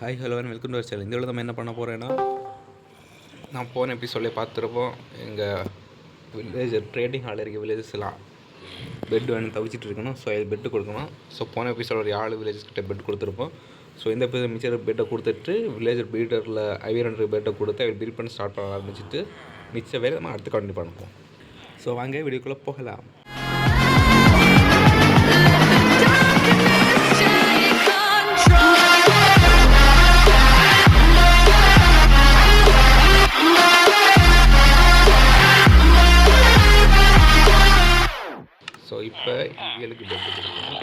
Hi hello welcome to our channel. இந்த video நம்ம என்ன பண்ண போகிறேன்னா, நான் போன எபிசோட்லேயே பார்த்துருப்போம். எங்கள் வில்லேஜ் ட்ரேடிங் ஹால் இருக்க வில்லேஜஸ்லாம் பெட் வேணும் தவிச்சிட்டு இருக்கணும். ஸோ இது பெட்டு கொடுக்கணும். ஸோ போன எபிசோட ஒரு 7 வில்லேஜஸ் கிட்ட பெட் கொடுத்துருப்போம். ஸோ இந்த எபிசோட் மிச்சர் பெட்டை கொடுத்துட்டு வில்லேஜர் பீடரில் ஐவியர் பெட்டை கொடுத்து அவர் பில் பண்ணி ஸ்டார்ட் பண்ண ஆரம்பிச்சுட்டு மிச்ச வேலை நம்ம அடுத்து கண்டினியூ பண்ணுவோம். ஸோ வாங்க வீடியோக்குள்ளே போகலாம். ஸோ இப்போ இவங்களுக்கு பெட்டு கொடுக்கணும்.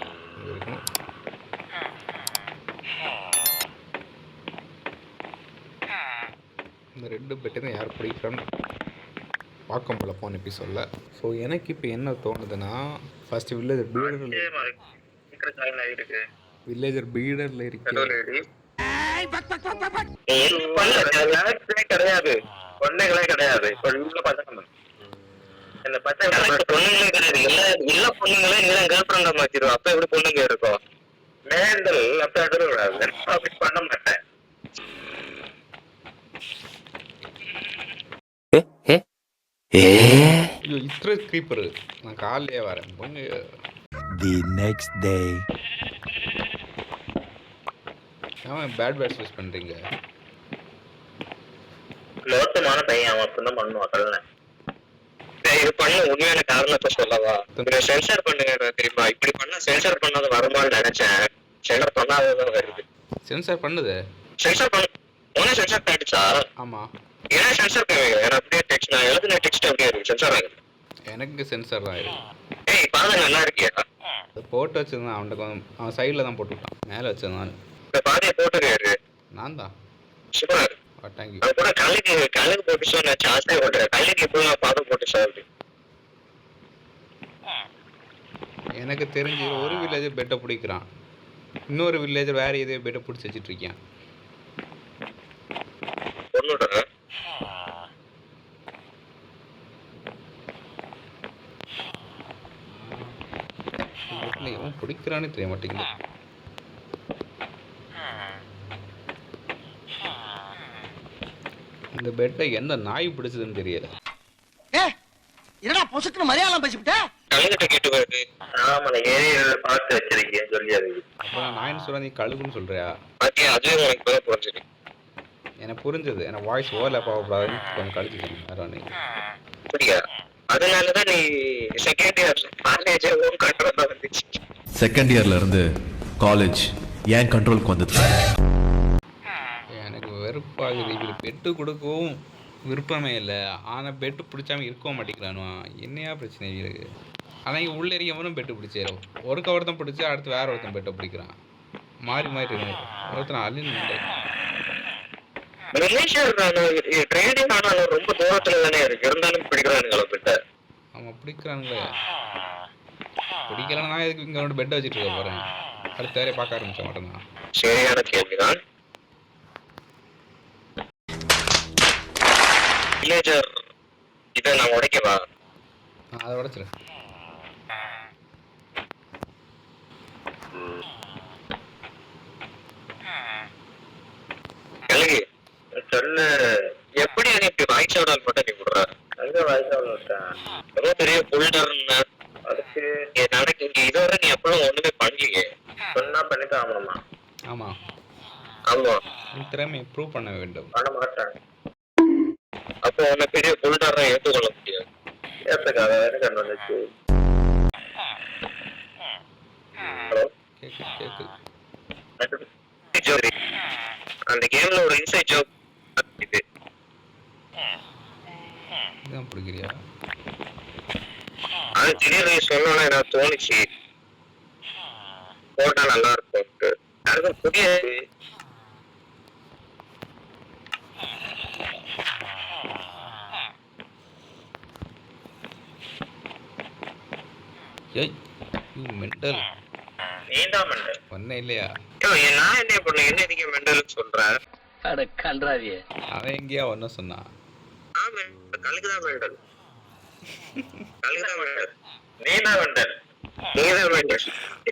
இந்த 2 பெட்டு தான் யார் பிடிக்கிறான்னு பார்க்க போல போன எபிசோடில். ஸோ எனக்கு இப்போ என்ன தோணுதுன்னா, ஃபஸ்ட்டு வில்லேஜர் பீடரில் இருக்க கிடையாது, பொண்ணுங்களே கிடையாது. இந்த பசங்க பொண்ணுங்களே கிடையாது. எல்லா பொண்ணுங்களே நீங்க கேர்ள் ஃப்ரெண்டா மாத்திடுவோம். அப்ப எப்படி பொண்ணுங்க இருக்கும்? மேண்டல் அப்ப எதிர்க்கூடாது. அப்படி பண்ண மாட்டேன். ஐயோ இത്ര ஸ்க்ரீப்பரு நான் காலையே வரேன் பொண்ணு. The next day. அவன் பேட் யூஸ் பண்ணுறீங்க. மோசமான பையன் அவன் அப்படிதான் பண்ணுவான். கல்ல இது பண்ண உண்மையான காரணத்தை சொல்லவா? சென்சார் பண்ணுங்க தெரியுமா? இப்படி பண்ண சென்சார் பண்ணது வருமானு நினைச்சேன். சென்சார் பண்ணாதான் வருது. சென்சார் பண்ணுது. சென்சார் பண்ண உடனே சென்சார் பண்ணிடுச்சா? ஆமாம். ஏன்னா சென்சார் பண்ணுவீங்க. ஏன்னா அப்படியே டெக்ஸ்ட் நான் எழுதுன டெக்ஸ்ட் அப்படியே இருக்கு. சென்சார் ஆகுது. எனக்கு சென்சார் தான் இருக்கு. ஏய் பாருங்க நல்லா இருக்கியா? போட்டு வச்சிருந்தான். அவன் சைடில் தான் போட்டுவிட்டான். மேலே வச்சிருந்தான். இந்த பாதையை போட்டுருக்காரு. நான் தான். சூப்பர். தேங்க்யூ. அது கூட கல்லுக்கு போட்டு சொன்னேன். ஜாஸ்தியாக போட்டுறேன். கல்லுக்கு எப்போ பாதம் போட்டு சாப்பிட்டு எனக்கு தெரிஞ்சு ஒரு வில்லேஜர் பெட்டை பிடிக்கிறான். இன்னொரு வில்லேஜர் வேற எதையோ பெட்டை பிடிச்சி வச்சுட்டு இருக்கேன். பொண்ணுடுறேன். பிடிக்கிறான்னு தெரிய மாட்டேங்குது. இந்த பெட்டை எந்த நாய் பிடிச்சதுன்னு தெரியல. என்னடா பொசுக்குன்னு மலையாளம் பேசிவிட்ட? கழுகிட்ட கேட்டு வருது. ஆமா ஏரியில பார்த்து வச்சிருக்கேன் சொல்லியாது. அப்புறம் நாயின்னு சொல்ற நீ கழுகுன்னு சொல்றியா? பாத்தியா அதுவே உனக்கு பேர புரிஞ்சது. எனக்கு புரிஞ்சது. எனக்கு வாய்ஸ் ஓவர்லாப் ஆகக்கூடாதுன்னு கொஞ்சம் கழிச்சுக்கணும். வேற ஒன்று புரியா? அதனாலதான் நீ second year college own control வந்துச்சு. செகண்ட் இயர்ல இருந்து காலேஜ் ஏன் கண்ட்ரோலுக்கு வந்தது? எனக்கு வெறுப்பாகுது. இப்படி பெட்டு கொடுக்கவும் விருப்பமே இல்லை. ஆனால் பெட்டு பிடிச்சாம இருக்கவும் மாட்டேங்கிறானுவா. என்னையா பிரச்சனை இருக்கு? ஆனால் இங்கே உள்ள எவனும் பெட்டு பிடிச்சிடும். ஒருத்தன் பிடிச்சி அடுத்து வேற ஒருத்தன் பெட்டை பிடிக்கிறான். மாறி மாறி ஒருத்தன் அழிந்து ட்ரேடிங் ஆனாலும் ரொம்ப தூரத்துல தானே இருக்கு. இருந்தாலும் பிடிக்கிறானுங்களா பெட்டை? ஆமா பிடிக்கிறானுங்களே. பிடிக்கலன்னா எதுக்கு இங்கே வந்து பெட்டை வச்சுட்டு இருக்க போறேன்? அடுத்த வேலையை பார்க்க ஆரம்பிச்ச மாட்டேன்னா. சரியான கேள்விதான். வில்லேஜர் இதை நான் உடைக்கவா? அதை உடைச்சிரு. கழுகு சொல்லு. எப்படி நீ இப்படி வாய்ச்சாவடால் மட்டும் நீ விடுற? அங்க வாய்ச்சாவல் விட்டேன். ரொம்ப பெரிய புல்டர்ன்னு அதுக்கு நடக்கு. இங்க இதுவரை நீ எப்பவும் ஒண்ணுமே பண்ணலையே. சொன்னா பண்ணிட்டு ஆகணுமா? ஆமா ஆமா. திறமை ப்ரூவ் பண்ண வேண்டும். பண்ண மாட்டேன். அப்போ உன்னை பெரிய புல்டரா ஏற்றுக்கொள்ள முடியாது. ஏத்துக்காத கண்டு வந்துச்சு. ஹலோ கேக்கு. அந்த கேம்ல ஒரு இன்சைட் ஜோக் இது. இதான் பிடிக்கிறியா? அது திடீர்னு சொல்லணும்னா எனக்கு தோணுச்சு போட்டா நல்லா இருக்கும். யாருக்கும் புரியாது. ஏய் மெண்டல். நீதான் மெண்டல். ஒன்னே இல்லையா? நான் என்ன பண்ண? என்ன நீங்க மெண்டல்னு சொல்ற? அட கன்றாவியே. அவன் எங்கேயா ஒன்னும் சொன்னான். கழுகுதான் மெண்டல். கழுகுதான் மெண்டல். நீதான் மெண்டல். நீதான் மெண்டல்.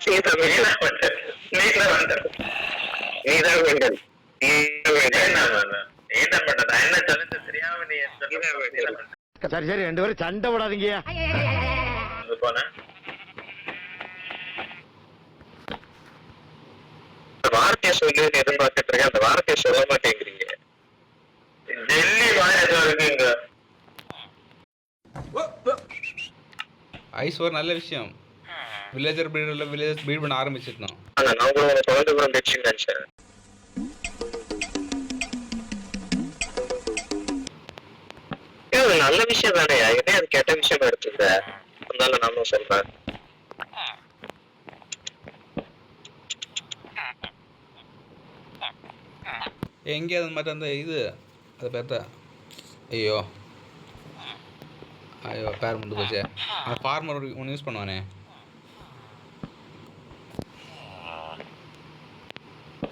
நீதான் மெண்டல். நீதான் மெண்டல். நீதான் மெண்டல். சரி சரி 2 பேரும் சண்டை விடாதீங்க. வார்த்தையை சொல்லி எதிர்பார்த்துட்டு இருக்கேன், அந்த வார்த்தையை சொல்ல மாட்டேங்கிறீங்க. டெல்லி இருக்குங்க. ஐஸ் ஒரு நல்ல விஷயம். வில்லேஜர் பிரீடரில் வில்லேஜ் ப்ரீட் பண்ண ஆரம்பிச்சிருந்தோம். நான் கூட உங்களை குழந்தை கூட பெட்ஷீட் நினைச்சேன். அது நல்ல விஷயம் தானே, என்ன அது கெட்ட விஷயம் எடுத்துக்க. அதனால நானும் சொல்றேன். எங்கே அது மாதிரி அந்த இது அதை பார்த்தா ஐயோ ஐயோ பேர் முடிஞ்சு போச்சே. அந்த ஃபார்மர் ஒன்று யூஸ் பண்ணுவானே,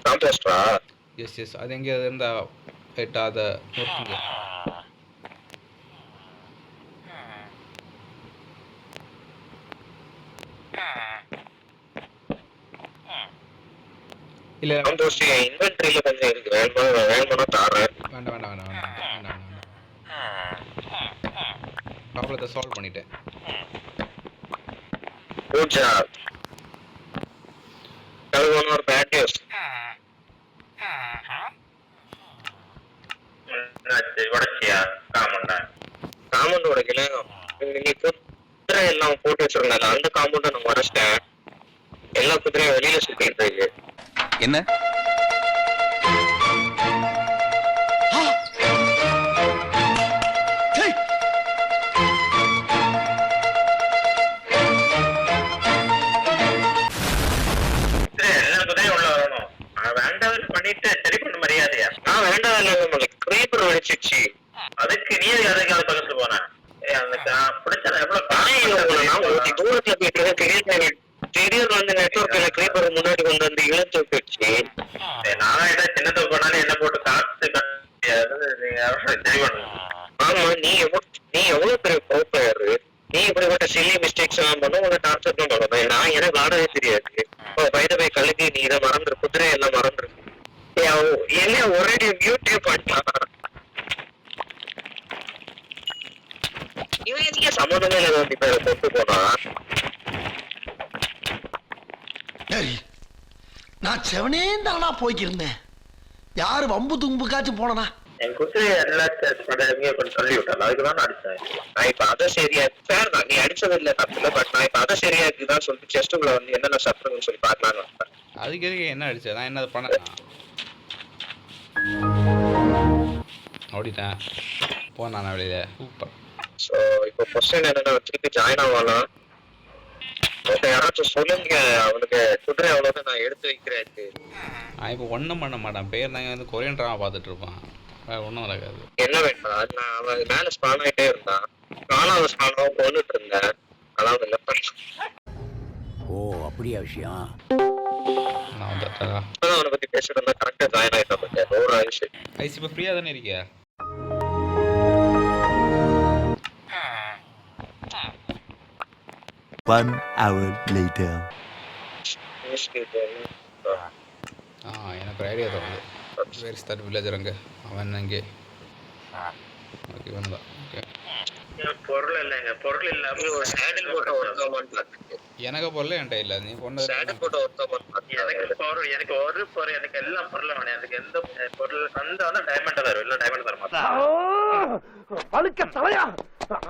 காம்போஸ்டா? எஸ் எஸ், அது எங்கே அது இருந்தா ரைட்டா அதை நோக்குங்க. இல்லை காம்போஸ்ட் இன்வென்ட்ரியில கொஞ்சம் இருக்கு, வேணும்னா தாரேன். வேண்டாம் வேண்டாம் வேண்டாம் வேண்டாம் வேண்டாம் வேண்டாம். ப்ராப்ளத்தை சால்வ் பண்ணிட்டேன். பூஜா அது ஒன் ஒரு பேட் நியூஸ். உடைச்சியா காம்பவுண்ட் உடைக்கல. நீ குதிரை எல்லாம் போட்டு வச்சிருந்தால அந்த காம்பவுண்டை நான் உடைச்சிட்டேன். எல்லா குதிரையும் வெளியில சுத்திட்டு இருக்கு. என்ன பண்ணிட்டு சரி பண்ண மரியாதையா? நான் வேண்டாம் இல்லை, கிரீப்பர் வெடிச்சிச்சு. அதுக்கு நீ அதுக்காக பக்கத்து போனேன். தூரத்துல போயிட்டு திடீர்னு வந்து நெட்வொர்க்ல கிரீப்பர் முன்னாடி கொண்டு வந்து இழுத்து போயிடுச்சு. நான் ஏதாவது சின்னத்தை போனாலும் என்ன போட்டு காத்து ஆமா, நீ எவ்வளவு பெரிய ப்ரோப்ளையரு. நீ இப்படிப்பட்ட சில்லி மிஸ்டேக்ஸ் எல்லாம் பண்ண உங்களை டார்ச்சர் தான் பண்ணணும். நான் எனக்கு ஆடவே தெரியாது. வயது கழுகி நீ இதை மறந்துரு, குதிரை எல்லாம் மறந்துரு. என்ன ஒரே மியூட்டே பண்ணலாம். இவன் எதுக்கே சம்மந்தமே இல்லை இப்ப கொண்டு போனா. நான் செவனேந்தானா போய்க்கிருந்தேன். யாரு வம்பு தும்புக்காச்சும் போனா என் குதிரை எல்லாத்தையும் சொல்லி விட்டாங்க. அதுக்குதான் நான் அடிச்சேன். நான் இப்ப அதை சரியா சார் தான் நீ அடிச்சது இல்லை தப்பில்ல. பட் நான் இப்ப அதை சரியா இருக்குதான் சொல்லிட்டு செஸ்டுக்குள்ள வந்து என்னென்ன சத்துருன்னு சொல்லி பார்க்கலான்னு வந்தேன். அதுக்கு எதுக்கு என்ன அடிச்சேன்? நான் என்ன பண்ணேன்? ஓடிட்டேன் போனான் வெளியில. சூப்பர். ஸோ இப்போ கொஸ்டின் என்னன்னா, திருப்பி ஜாயின் ஆகலாம். யாராச்சும் சொல்லுங்க, அவனுக்கு குதிரை அவ்வளோதான் நான் எடுத்து வைக்கிறேன். நான் இப்போ ஒன்றும் பண்ண மாட்டேன். பேர் நாங்கள் வந்து கொரியன் ட்ராமா பார்த்துட்டு இருப்பான், வேற ஒன்றும் நடக்காது. என்ன வேண்டாம், அது நான் அவன் மேலே ஸ்பான் ஆகிட்டே இருந்தான். நானும் ஸ்பானாவும் கொண்டுட்டு இருந்தேன். அதான் இல்லை ஓ அப்படியா விஷயம். நான் வந்துட்டா அவனை பற்றி பேசிட்டு இருந்தா கரெக்டாக ஜாயின் ஆகிட்டான். பட் ஒரு ஆயிடுச்சு. ஐஸ் இப்போ ஃப்ரீயாக தானே இருக்கியா? One hour later. எனக்கு ஒரு ஐடியா தோணுது. Where is that villager? அங்கே அவன் அங்கே. ஓகே வந்தான். ஓகே பொருள் இல்லைங்க, பொருள் இல்லாம ஒரு சேடில் போட்ட ஒர்க்காமான்னு பார்த்துருக்கு. எனக்கு பொருள் என்கிட்ட இல்லை. நீ கொண்டு சேடில் போட்ட ஒர்க்காமான்னு பார்த்து எனக்கு பொருள், எனக்கு ஒரு பொருள், எனக்கு எல்லா பொருளும் வேணும். எனக்கு எந்த பொருள் அந்த வந்து டைமண்ட் தரும், இல்லை டைமண்ட் தர மாட்டேன். பழுக்க தலையா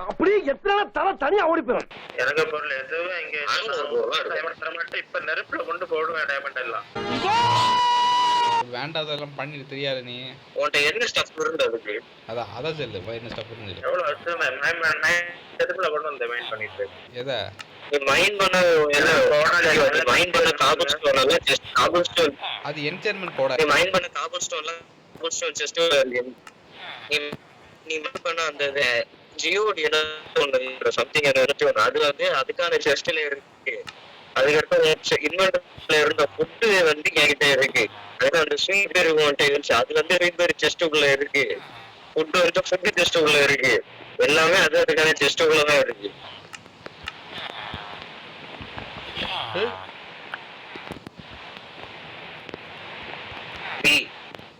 அப்படியே எத்தனை தலை தனியா ஓடி போயிடும். எனக்கு பொருள் எதுவும் இங்க டைமண்ட் தர மாட்டேன். இப்ப நெருப்புல கொண்டு போடுவேன் டைமண்ட் எல்லாம். வேண்டாதெல்லாம் பண்ணிட்டு தெரியாது நீ. உன்கிட்ட என்ன ஸ்டஃப் இருந்து அதுக்கு? அதான் சொல்லு என்ன ஸ்டஃப் இருந்து. எவ்வளவு நெருப்புல கொண்டு வந்து மைண்ட் பண்ணிட்டு எதை மைண்ட் பண்ண மைண்ட் பண்ண காபல் ஸ்டோன் எல்லாம் ஜஸ்ட் காபல் ஸ்டோன். அது என்சைன்மென்ட் போட நீ மைண்ட் பண்ண காபல் ஸ்டோன்லாம் காபல் ஸ்டோன் ஜஸ்ட் நீ மைண்ட் பண்ண அந்த ஜியோடி என்ன சம்திங் அது வந்து அதுக்கான செஸ்ட்ல இருக்கு. அதுக்கடுத்து இன்வெர்டர்ல இருந்த ஃபுட்டு வந்து என்கிட்ட இருக்கு. அதுக்கு அந்த ஸ்வீட் இருந்துச்சு, அது வந்து ரீபேர் செஸ்டுக்குள்ள இருக்கு. ஃபுட்டு வந்து ஃபுட்டு செஸ்டுக்குள்ள இருக்கு. எல்லாமே அது அதுக்கான செஸ்டுக்குள்ளதான் இருக்கு.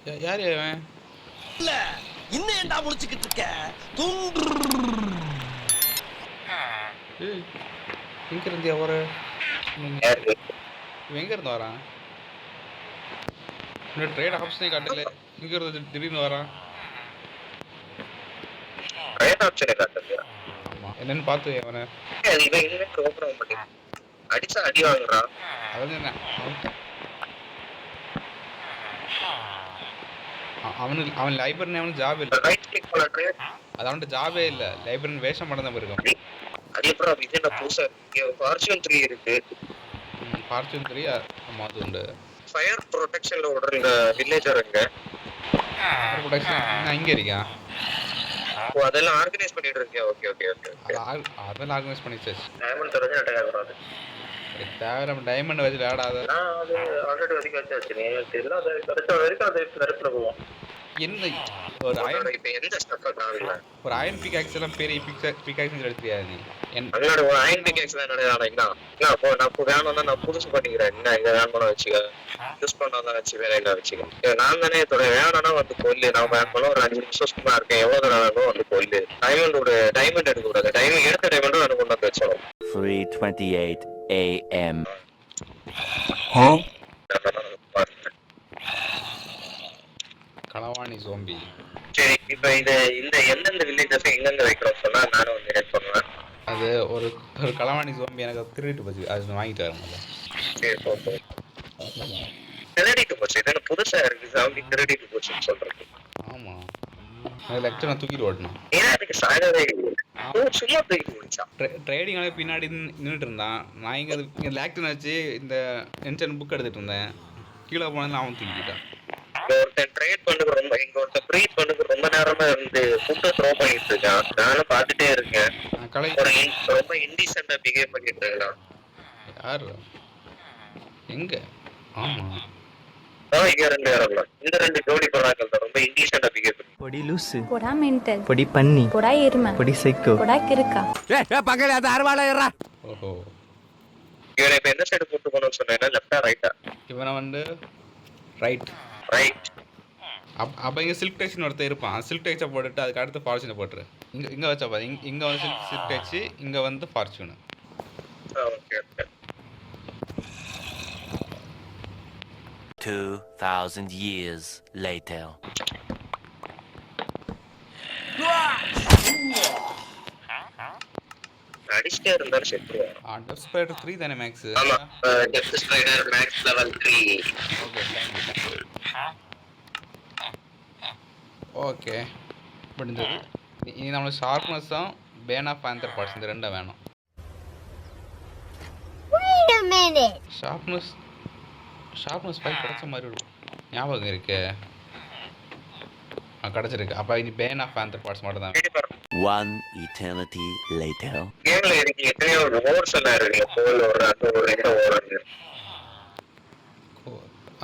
யார் அவன்? இல்ல இன்னும் ஏன்டா முடிச்சுக்கிட்டு இருக்க தூண்டு. எங்க இருந்து அவரு யாரு எங்க இருந்து வரான்? இன்னும் ட்ரேட் ஆப்ஷனே காட்டல. இங்க இருந்து திடீர்னு வரான். ட்ரேட் ஆப்ஷனே காட்டுது. ஆமா, என்னன்னு பார்த்து அவனை அது இவன் இனிமே ப்ரோக்ராம் பண்ணி அடிச்சா அடி வாங்குறான். அதாவது என்ன அவனுக்கு அவன் லைப்ரரி அவனுக்கு ஜாப் இல்லை. ரைட் கிளிக் பண்ண ட்ரேட் அது அவன்கிட்ட ஜாபே இல்லை. லைப்ரரி வேஷம் பண்ண தான் இருக்கும். அது அப்புறம் இது என்ன புதுசா இருக்கு? ஃபார்ச்சூன் 3 இருக்கு. ஃபார்ச்சூன் 3 ஆமாம் அது உண்டு. ஃபயர் ப்ரொடெக்ஷன்ல ஓடுற இந்த வில்லேஜர் எங்க? ப்ரொடெக்ஷன் இங்கே இருக்கான். ஓ அதெல்லாம் ஆர்கனைஸ் பண்ணிட்டு இருக்கியா? Okay okay okay. அதெல்லாம் ஆர்கனைஸ் பண்ணி வச்சு டைமண்ட் தெரிஞ்சு அட்டாக் ஆகுறாது. தேவை நம்ம டைமண்ட் வச்சு விளையாடாத. நான் அது ஆல்ரெடி ஒதுக்கி வச்சாச்சு. நீ தெரியல அது கரெக்டா வரைக்கும் அது கரெக்டா போகும். என்ன ஒரு அயன் இப்போ எந்த ஸ்டஃப் காணல. ஒரு அயன் பிகாக்ஸ் எல்லாம் பெரிய பிகாக்ஸ் எடுத்துறியா நீ? அதனால ஒரு அயன் பிகாக்ஸ் தான் நடக்குது. என்ன அப்போ நான் வேணும்னா நான் புதுசு பண்ணிக்கிறேன். என்ன இங்க வேணும்னா வச்சுக்க, யூஸ் பண்ணாதான் வச்சு வேற என்ன வச்சுக்க. நான் தானே வேணும்னா வந்து கொல்லு. நான் வேணும்னா ஒரு 5 நிமிஷம் சும்மா இருக்கேன். எவ்வளவு தடவை வேணும் வந்து கொல்லு. டைமண்ட் எடுக்க கூடாது. டைமண்ட் எடுத்த டைமண்டும் எனக்கு கொண்டு வந்து வச்சோம். 3:28 a.m. களவாணி சோம்பி. சரி இப்ப இந்த எந்தெந்த வில்லேஜஸ் எங்கெங்க வைக்கிறோம் சொன்னா நானும் வந்து ஹெல்ப் பண்ணுவேன். அது ஒரு ஒரு களவாணி சோம்பி எனக்கு திருடிட்டு போச்சு. அது வாங்கிட்டு வரேன். சரி போட்டு திருடிட்டு போச்சு. இது புதுசா இருக்கு. சாமி திருடிட்டு போச்சுன்னு சொல்றது. ஆமாம், லெக்சர் நான் தூக்கிட்டு ஓட்டணும். ஏன்னா அதுக்கு சாகவே சும்மா தூக்கிட்டு ஓடிச்சான். ட்ரேடிங்காலே பின்னாடி நின்றுட்டு இருந்தான். நான் இங்கே லேக்டன் வச்சு இந்த என்சன் புக் எடுத்துகிட்டு இருந்தேன். கீழே போனதில் அவன் தூக்கிட்டான். ஒருத்தன் ட்ரேட் பண்ணுக்கு ரொம்ப இங்க ஒருத்தன் ப்ரீட் பண்ணுக்கு ரொம்ப நேரமா இருந்து ஃபுட்டை த்ரோ பண்ணிட்டு இருக்கான். நானும் பார்த்துட்டே இருக்கேன். ரொம்ப இன்டிசென்டா பிஹேவ் பண்ணிட்டு இருக்கான். யாரு எங்க? ஆமா இங்க 2 யாரும் இந்த 2 ஜோடி பராக்கள் தான் ரொம்ப இன்டிசென்டா பிஹேவ் பண்ணி. பொடி லூசு, போடா மென்டல், பொடி பண்ணி, போடா எருமை, பொடி சைக்கோ, போடா கிறுக்கா. பக்கத்துல அது அறுவாளை ஏறா. ஓஹோ, இவனை இப்ப எந்த சைடு கூட்டு போகணும்னு சொன்னேன்னா லெஃப்டா ரைட்டா? இவனை வந்து ரைட். ரைட். அப்போ இங்கே சில்க் டெக்ஸ்னு ஒருத்தர் இருப்பான். சில்க் டெக்ஸை போட்டுட்டு அதுக்கு அடுத்து ஃபார்ச்சூனை போட்டுரு. இங்கே வச்சப்பா இங்கே வந்து சில்க் டெக்ஸு, இங்கே வந்து fortune. Okay okay. 2,000 years later. அடிச்சிட்டே இருந்தாலும் செத்துருவான். டெப் ஸ்பைடர் 3 தானே மேக்ஸ்? ஆமா, depth spider max level 3. Okay முடிஞ்சது. இனி நம்மளுக்கு ஷார்ப்னஸும் பேன் ஆஃப் பேந்தர் பார்ட்ஸ் இந்த 2 வேணும். ஷார்ப்னஸ் 5 கிடைச்ச மாதிரி இருக்கும். ஞாபகம் இருக்கு, கிடச்சிருக்கு. அப்போ இனி பேன் ஆஃப் பேந்தர் பார்ட்ஸ் மட்டும் தான். One eternity later. கேம்ல இருக்கு எத்தனையோ ஓவர்ஸ் எல்லாம் இருக்கு. கோல் ஓடுற அந்த ஒரு ரெண்டு ஓடுறது.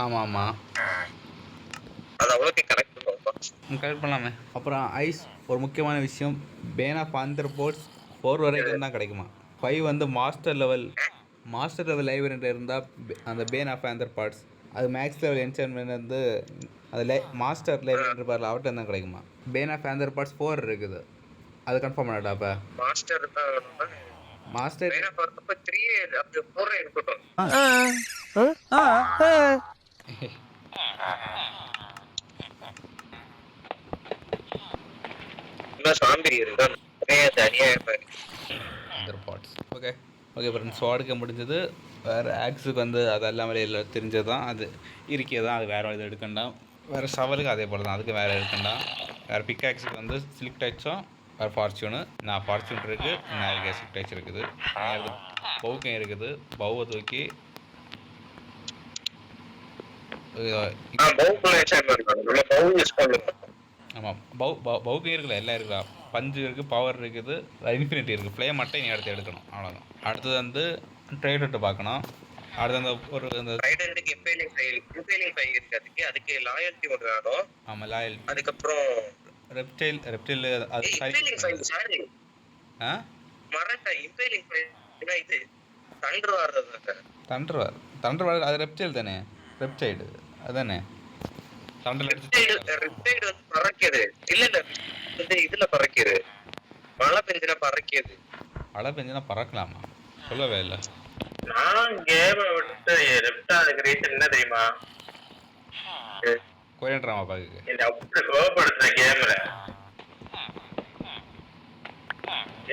ஆமாம் ஆமாம், அது அவ்வளோக்கு கனெக்ட் கரெக்ட் பண்ணலாமே. அப்புறம் ஐஸ் ஒரு முக்கியமான விஷயம், பேன் ஆஃப் பேந்தர் பார்ட்ஸ் 4 வரைக்கும் தான் கிடைக்குமா. 5 வந்து மாஸ்டர் லெவல் லைப்ரரியில் இருந்தால் அந்த பேன் ஆஃப் பேந்தர் பார்ட்ஸ், அது மேக்ஸ் லெவல் என்சான்மெண்ட் வந்து அது மாஸ்டர் லைப்ரரி பாரில் அவர்கிட்ட தான் கிடைக்குமா. பேன் ஆஃப் பேந்தர் பார்ட்ஸ் 4 இருக்குது. அது கன்ஃபார்ம் பண்ணாட்டா? அப்போ மாஸ்டர் மாஸ்டர் அப்ப 3 அப்படி 4 இருக்கட்டும். இன்னும் சாம்பி இருக்கா தனியா இருப்பாரு பார்ட்ஸ். ஓகே ஓகே ஃப்ரெண்ட்ஸ், ஸ்வாடுக்கு முடிஞ்சது. வேறு ஆக்ஸுக்கு வந்து அது எல்லாமே தெரிஞ்சது தான். அது இருக்கியே தான், அது வேறு இது எடுக்கண்டாம். வேறு சவலுக்கு அதே போல் தான், அதுக்கு வேறு எடுக்கண்டாம். வேறு பிக் ஆக்ஸுக்கு வந்து சில்க் டைட்ஸும் வேறு ஃபார்ச்சூனு. நான் ஃபார்ச்சூன் இருக்குது, நான் சில்க் டைட்ஸ் இருக்குது. பவுக்கும் இருக்குது. பவுவை தூக்கி ஆமாம், பவுக்கும் இருக்குல்ல, எல்லாம் இருக்கலாம். பஞ்சு இருக்குது, பவர் இருக்குது, இன்ஃபினிட்டி இருக்குது. ஃப்ளே மட்டும் நீ எடுக்கணும், அவ்வளோதான். அடுத்தது வந்து ட்ரேட் பார்க்கணும். அடுத்து அந்த ஒரு அந்த ரைடருக்கு இம்பேலிங் ஃபைல் இருக்கு. அதுக்கு லாயல்ட்டி ஒன்று வேணும். ஆமாம், லாயல்ட்டி. அதுக்கப்புறம் ரெப்டைல் அது இம்பேலிங் ஃபைல். சாரி மறந்துட்டேன். இம்பேலிங் ஃபைல் இது தண்டர்வார் அது ரெப்டைல் தானே? ரெப்டைடு அதானே? தண்டில் அடிச்சு ரிப்டைடு வந்து பறக்குது. இல்ல வந்து இதுல பறக்குது. மழை பெஞ்சா பறக்குது. மழை பெஞ்சுனா பறக்கலாமா? சொல்லவே இல்லை. நான் கேமை விட்டு லெஃப்ட் ஆனதுக்கு ரீசன் என்ன தெரியுமா? கொரியன் ட்ராமா பார்க்க. என்ன அப்படி கோவப்படுத்துற கேம்ல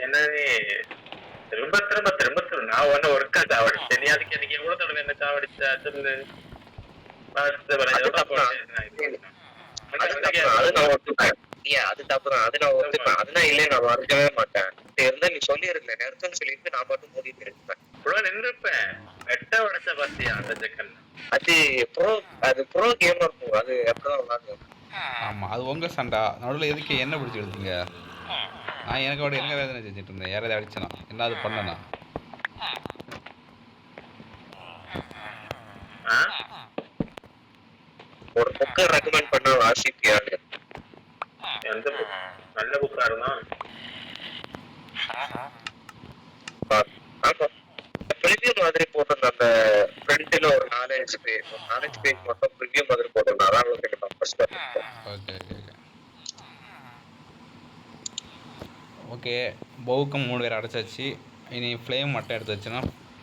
என்ன நீ திரும்ப திரும்ப திரும்ப திரும்ப நான் ஒண்ணு ஒருக்கா சாவடிச்சேன். நீ அதுக்கு எனக்கு எவ்வளவு தடவை என்ன சாவடிச்ச சொல்லு. அது தப்புதான். அது நான் ஒத்துப்பேன். அதுதான் இல்லையே நான் மறக்கவே மாட்டேன். இருந்தா நீ சொல்லிருக்கல நிறுத்தன்னு சொல்லிட்டு நான் மட்டும் மூடிட்டு இருப்பேன். இவ்வளவு நின்றுப்பேன். வெட்ட உடைச்ச பாத்தியா அந்த செகண்ட். அது ப்ரோ கேமர் ப்ரோ. அது எப்படிதான் விளாடுவோம். ஆமாம், அது உங்கள் சண்டா. நடுவில் எதுக்கு என்ன பிடிச்சி எடுத்தீங்க? நான் எனக்கோட என்ன வேதனை செஞ்சுட்டு இருந்தேன். யாராவது அடிச்சனா என்ன அது பண்ணனா? ஒரு புக்கை ரெக்கமெண்ட் பண்ண வாசிப்பியான்னு. எந்த புக்? நல்ல புக்கா இருந்தான். ப்ரிவியூ மாதிரி போட்டிருந்த அந்த ஃப்ரண்ட்ல ஒரு 4-5 பேஜ் மட்டும் ப்ரிவியூ மாதிரி போட்டிருந்தேன். அதான் first. Okay okay okay okay. பவுக்கம் 3 பேர் அடைச்சாச்சு. இனி ஃப்ளேம் மட்டும் எடுத்து வச்சுன்னா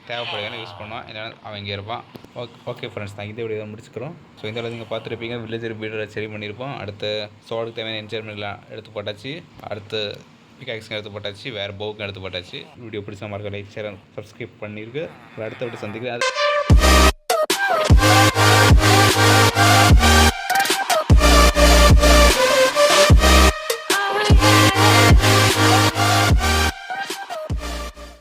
தேவைப்படுதுன்னு யூஸ் பண்ணுவான். இல்லைன்னா அவன் இங்கே இருப்பான். ஓகே ஃப்ரெண்ட்ஸ், நான் இந்த வீடியோ முடிச்சுக்கிறோம். ஸோ இந்த வீடியோ நீங்கள் பார்த்துருப்பீங்க. வில்லேஜர் வீடியோ சரி பண்ணியிருப்போம். அடுத்து சோடுக்கு தேவையான என்ஜாய்மெண்ட்லாம் எடுத்து போட்டாச்சு. அடுத்து பிகாக்ஸுங்க எடுத்து போட்டாச்சு. வேறு பவுக்கும் எடுத்து போட்டாச்சு. வீடியோ பிடிச்ச மாதிரி லைக் ஷேர் சப்ஸ்கிரைப் பண்ணியிருக்கு. அடுத்த வீட்டு சந்திக்கிறேன்.